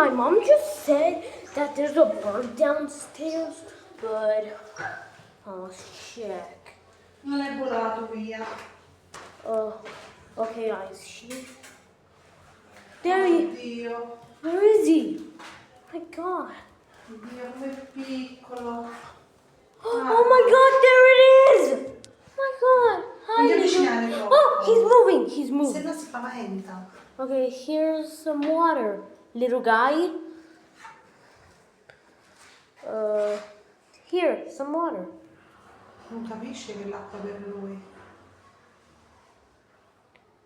my mom just said that there's a bird downstairs, but let's check. Non è volato via. Okay, guys, there he. Oddio. Where is he? My God. Oddio, com'è piccolo. Oh my God, there it is! My God. Hi. Non ti avvicinare troppo. Oh, he's moving. He's Se moving. no si spaventa. Okay, here's some water, little guy. Here, some water. Non capisce che l'acqua per lui.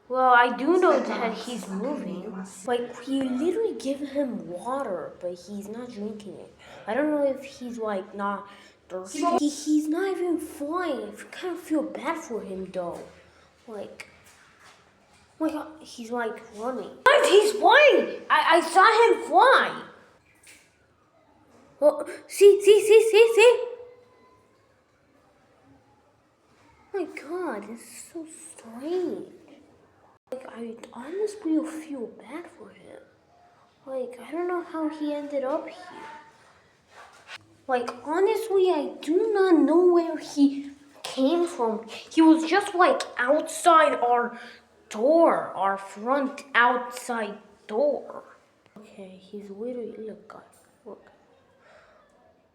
Well, I do know that he's moving. Like, we literally give him water, but he's not drinking it. I don't know if he's, like, not thirsty. He's not even flying. I kind of feel bad for him, though. Like, oh my God, he's, like, running. Guys, he's flying! I saw him fly! Oh, see? Oh my God, this is so strange. Like, I honestly feel bad for him. Like, I don't know how he ended up here. Like, honestly, I do not know where he came from. He was just, like, outside our door, our front outside door. Okay, he's literally, look, guys, look.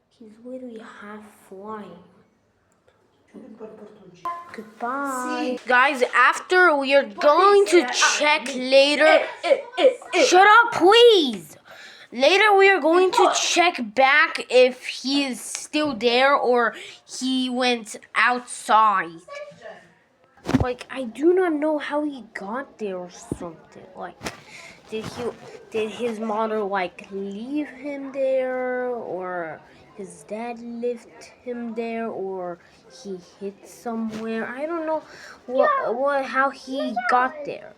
He's literally half flying. Goodbye. Guys, after we are going to check later. Shut up, please. Later we are going to check back if he is still there or he went outside. Like, I do not know how he got there or something. Like, did his mother, like, leave him there, or his dad left him there, or he hid somewhere? I don't know how he got there.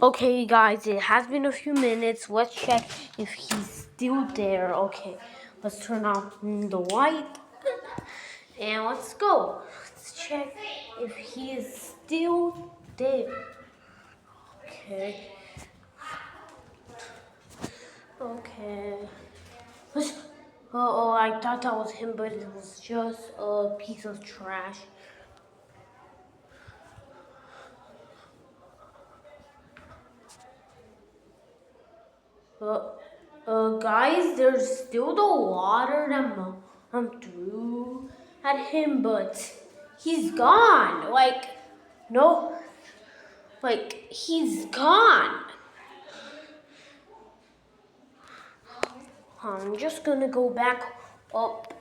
Okay, guys, it has been a few minutes. Let's check if he's still there. Okay, let's turn on the light and let's go. Let's check if he is still there. Okay. Oh, I thought that was him, but it was just a piece of trash. Guys, there's still the water that Mom threw at him, but he's gone. Like, no, like, he's gone. I'm just gonna go back up.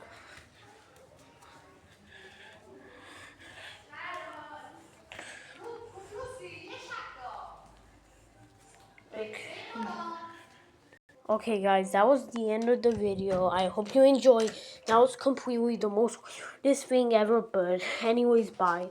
Okay, guys, that was the end of the video. I hope you enjoyed. That was completely the most weirdest thing ever, but anyways, bye.